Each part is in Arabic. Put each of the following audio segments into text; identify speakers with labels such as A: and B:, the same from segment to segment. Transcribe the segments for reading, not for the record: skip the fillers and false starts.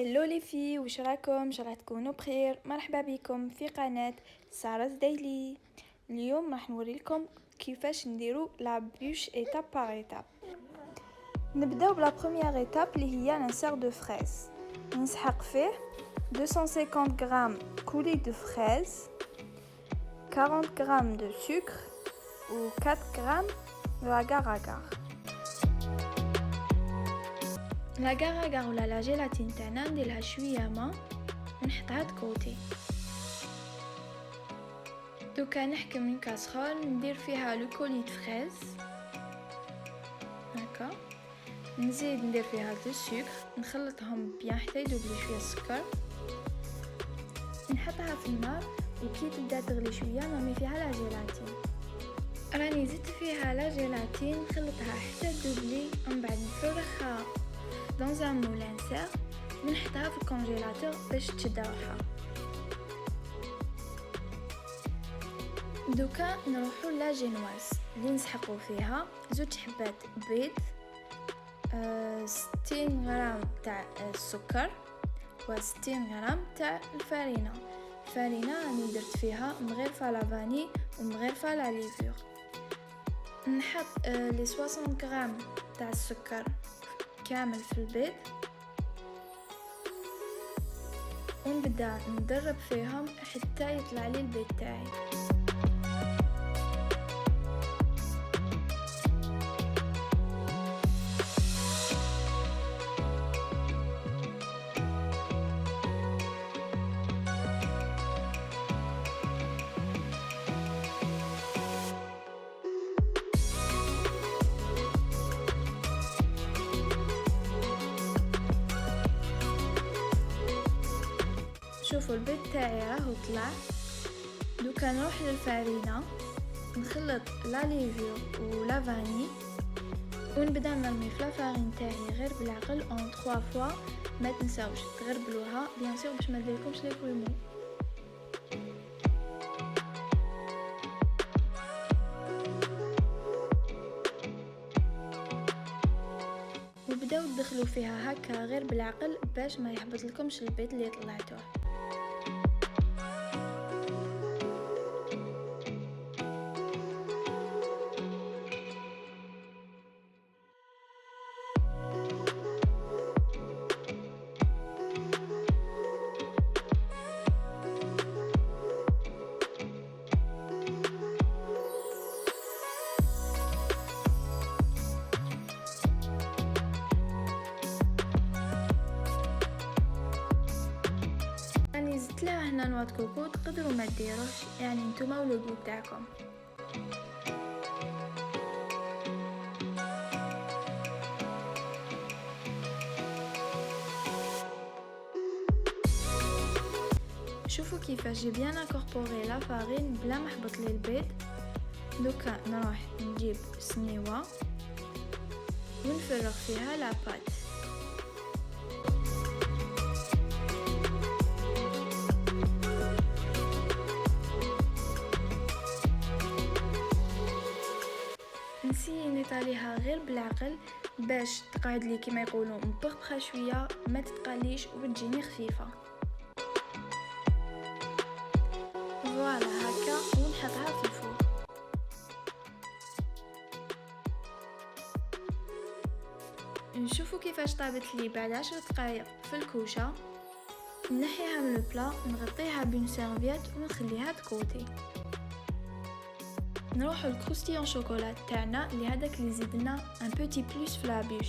A: هلو لي في وش راكم راح تكونوا بخير. مرحبا بكم في قناة سارة دايلي. اليوم راح نوري لكم كيفاش نديرو لا بوش ايتاب باغ ايتاب. نبداو بلا بروميير ايتاب اللي هي لانسير دو فريز. نسحق فيه 250 غرام كولي دو فريز، 40 غرام دو سكر و 4 غرام دو اغار اغار. لاغار اغار ولا لا جيلاتين تاعنا نديرلها شويه ما ونحطها دكوتي. دوكا نحكم من كاسرول ندير فيها لو كولي د فريز هكا، نزيد ندير فيها دو سكر، نخلطهم بيان حتى يذوب شويه السكر، نحطها في النار وكي تبدا تغلي شويه نرمي فيها لا جيلاتين. راني زدت فيها لا جيلاتين نخلطها حتى تذوب ومن بعد نفرخها dans un moule insert ونحطها في الكونجيلاتور باش تشد روحها. دوكا نروحو لا جينواز اللي نسحقو فيها 2 حبات بيض، 60 غرام تاع السكر و 60 غرام تاع الفارينة. الفارينة راني درت فيها مغرفة لا فاني ومغرفة لا ليفور. نحط لي 60 غرام تاع السكر كامل في البيض ونبدا ندرب فيهم حتى يطلع لي البيض تاعي. شوفوا البيض تاعي راهو طلع. دوكا نروح للفارينة نخلط لا ليفور ولا فاني ونبدا نرمي في لافارين تاعي غير بالعقل اون 3 فوا. ما تنساوش تغربلوها بيان سور باش ما ديرلكمش لي كولمو. وبداو تدخلوا فيها هكا غير بالعقل باش ما يحبط لكمش البيض اللي طلعتوه. زدت لها هنا نواه كوكو، تقدروا ما ديروش يعني نتوما والجو تاعكم. شوفوا كيفاش جي بيان انكوربوري لا فارين بلا ما احبط لي البيض. دوكا نروح نجيب سنيوه ونفرغ فيها لا بات. نسيي نطاليها غير بالعقل باش تقعد لي كيما يقولوا مبخبخه شويه، ما تتقليش وتجيني خفيفه. فوالا هكا ونحطها في الفور. نشوفوا كيفاش طابت لي بعد 10 دقائق في الكوشه. نحيها من البلا، نغطيها بون سيرفيت ونخليها دكوتي. نروحو للكروستيون شوكولا تاعنا اللي هذاك اللي زيدنا ان بوتي بلوس في لابوش.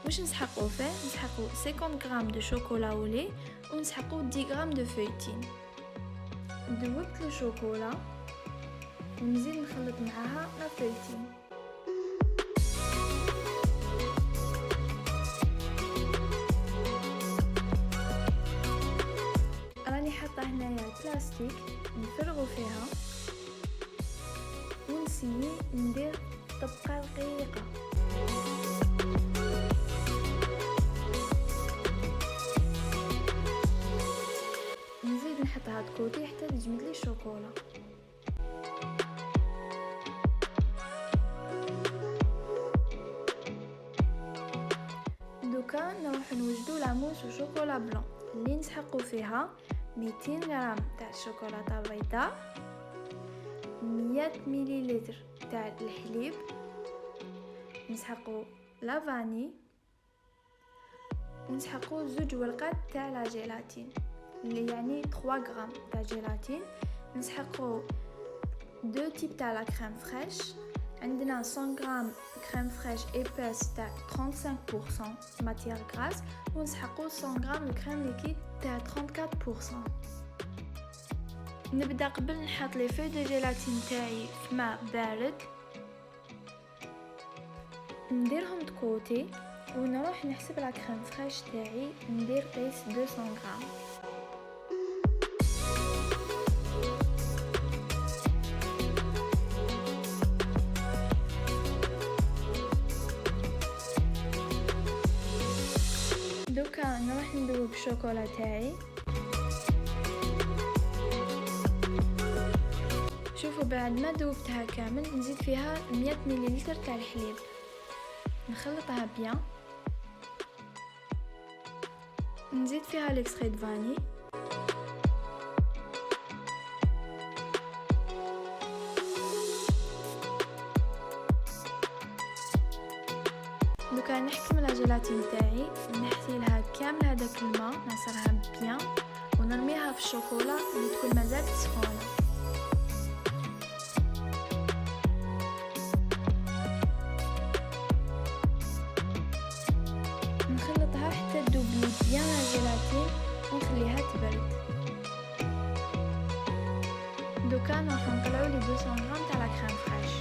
A: واش نسحقو فيه؟ نسحقو 50 غرام دو شوكولا ولي ونسحقو 10 غرام دو فويتين. ذوبت لو شوكولا ونزيد نخلط معاها لا فويتين. راني حاطه هنايا البلاستيك نفرغو فيها ونسيي ندير طبقه رقيقه. نزيد نحطها دكوتي حتى تجمد لي الشوكولا. دوكا نروح نوجدو لا موس وشوكولا بلون اللي نسحقو فيها 200 غرام تاع الشوكولاته البيضاء، 100 مليلتر تاع الحليب، نسحقو لا فاني، نسحقو 2 ورقات تاع لا جيلاتين اللي يعني 3 غرام تاع جيلاتين، نسحقو 2 تيب تاع لا كريم فريش، عندنا 100 غرام كريم فريش ايباس تاع 35% ماتيير غراس، ونسحقو 100 غرام الكريم ليكيد تاع 34%. نبدا قبل نحط لي فوي دو جيلاتين تاعي في ماء بارد، نديرهم دكوتي ونروح نحسب لا كريم فريش تاعي، ندير قيس 200 غرام. دوكا نروح ندوب الشوكولا تاعي، شوفوا بعد ما دوبتها كامل نزيد فيها 100 مليلتر تاع الحليب، نخلطها بيان، نزيد فيها الاكستري دو فاني، دوكا نحكم لا جيلاتين تاعي، نحتي لها كامل هذاك الماء، نعصرها بيان ونرميها في الشوكولا اللي تكون مازالت سخونه. نخلطها حتى تذوب لي بيان لا جيلاتين ونخليها تبرد. دوكا نروحو نطلعو لي 200 غرام تاع لا كريم فريش.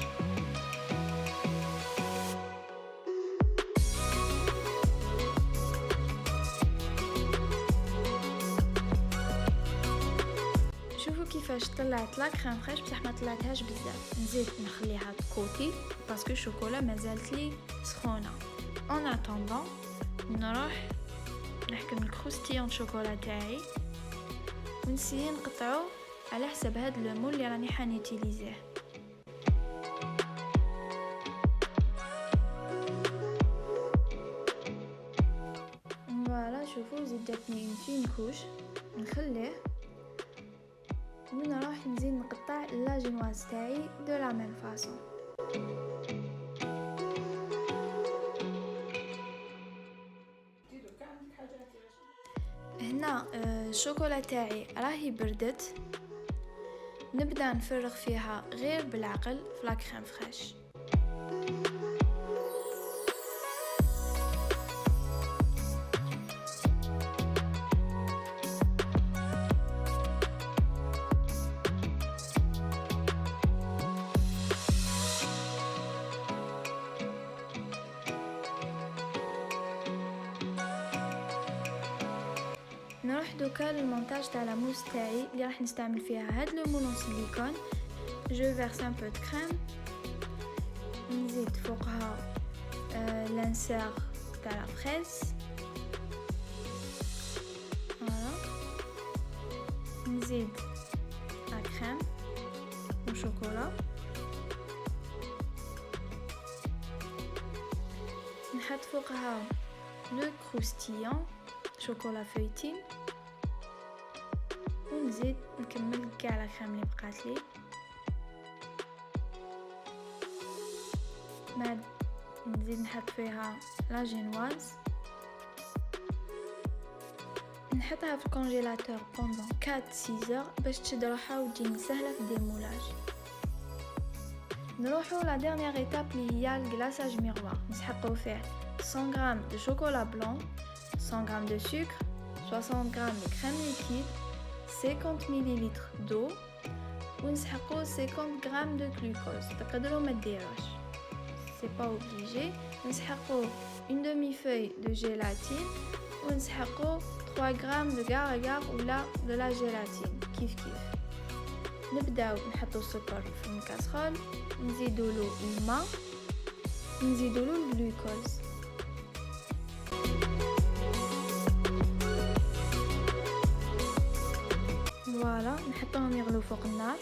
A: شوفوا كيفاش طلعت لا كريم فريش، بصح ما طلعتهاش بزاف، نزيد نخليها كوتي باسكو الشوكولا مازالت لي سخونه. ان اتوندون نروح نحكم الكروستيون شوكولا تاعي ونسيي نقطعو على حسب هاد لو مول اللي راني حانيتيليزيه. فوالا شوفوا زيد جاتني فين كوش، نخليه ونروح نزيد نقطع لا جينواز تاعي دو لا ميم فاصون. هنا الشوكولا تاعي راهي بردت، نبدا نفرغ فيها غير بالعقل في لا كريم فريش. نروح دوكا للمونتاج تاع لا موس تاعي اللي راح نستعمل فيها هاد لو مولون سيليكون. جو فيرس ان بو دو كريم، نزيد فوقها لانسير تاع لا فريز، فوالا نزيد لا كريم وشوكولا، نحط فوقها لو كروستيون شوكولا فويتي، ونزيد نكمل كاع لا كريم اللي بقات لي. بعد نزيد نحط فيها لا جينواز، نحطها في الكونجيلاتور بوندون 4-6 heures باش تشد روحها وتجيني سهله في الديمولاج. نروحو لا ديرنيير ايتاب اللي هي الكلاصاج ميروار، نسحقو فيه 100 غرام دو شوكولا بلون، 100 g de sucre, 60 g de crème liquide, 50 ml d'eau ونسحقو 50 g de glucose. تقدروا ما ديروش، c'est pas obligé. نسحقو une demi-feuille de gélatine ونسحقو 3 g de agar-agar ولا de la gélatine كيف كيف. نبداو نحطو السكر في الكاسرول، نزيدو له الماء، نزيدو له الجلوكوز. فوالا نحطوهم يغلو فوق النار.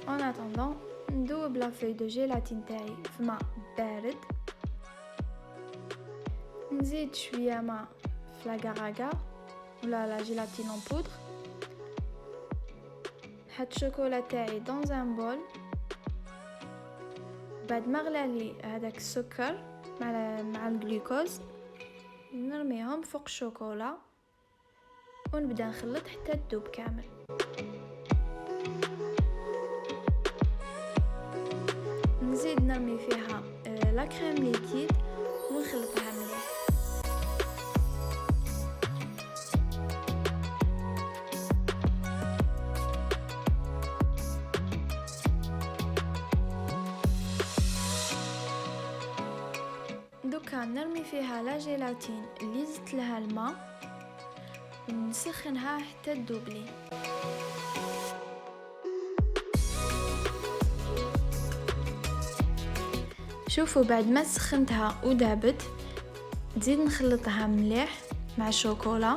A: en attendant ندوب لا فوي دو جيلاتين تاعي في ماء بارد، نزيد شويه ماء في لاكاراكا ولا لا جيلاتين اون بودر. نحط الشوكولا تاعي دون ان بول. بعد ما غلالي هذاك السكر مع الجلوكوز نرميهم فوق الشوكولا ونبدا نخلط حتى تذوب كامل. نزيد نرمي فيها لا كريم ليكيد ونخلطها مليح. دوكا نرمي فيها لا جيلاتين اللي زدت لها الماء ونسخنها حتى تذوب لي. شوفوا بعد ما سخنتها وذابت نزيد نخلطها مليح مع الشوكولا،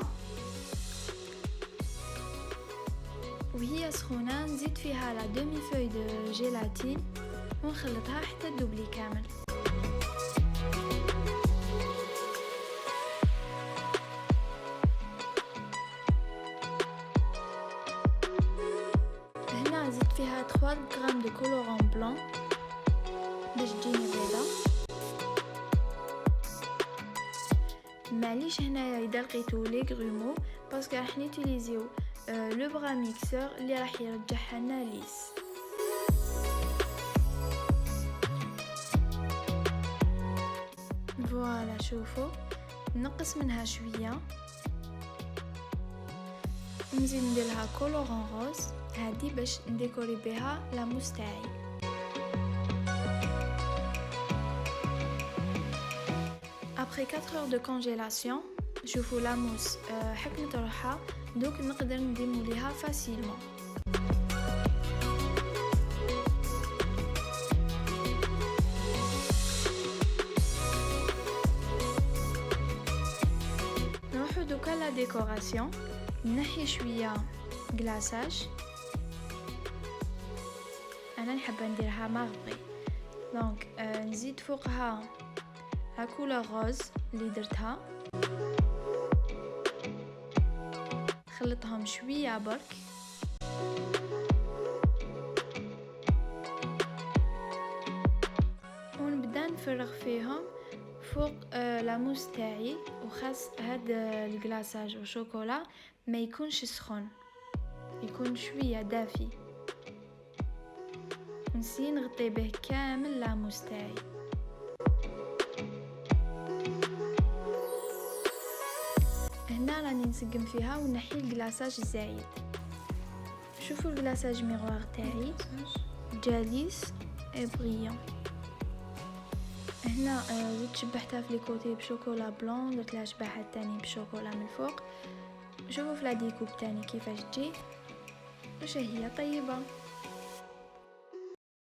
A: وهي سخونه نزيد فيها لا دومي فوي دو جيلاتين ونخلطها حتى تذوب لي كامل. هنا زدت فيها 3 غرام دو كولورون بلون باش تجيني بيضة. معليش هنايا اذا لقيتو لي غرومو باسكو راح نيتيليزيو لو برا ميكسور اللي راح يرجعها لنا ليس. فوالا شوفوا نقص منها شويه ونزيد نديرلها كولورون روز هادي باش نديكوري بها لا موس تاعي. Après 4 heures de congélation, شوفوا لا موس حكمت روحها دوك نقدر نديمو ليها فاسيلمون. نروحو دوكا لا ديكوراسيون. نحي شويه غلاساج، انا نحب نديرها مارغري دونك نزيد فوقها لا كولور روز اللي درتها، خلطهم شويه برك ونبدا نفرغ فيهم فوق لاموس تاعي. وخاص هاد الكلاصاج والشوكولا ما يكونش سخون، يكون شويه دافي. نسي نغطي به كامل لاموس تاعي. هنا راني نسقم فيها ونحي الكلاصاج الزايد. شوفوا الكلاصاج ميغوار تاعي جاليس اي بريون. هنا زدت شبحتها في لي كوتي بشوكولا بلون، درت لها شباحه تاني بشوكولا من الفوق. شوفوا في لا ديكوب تاني كيفاش تجي، واش هي طيبه.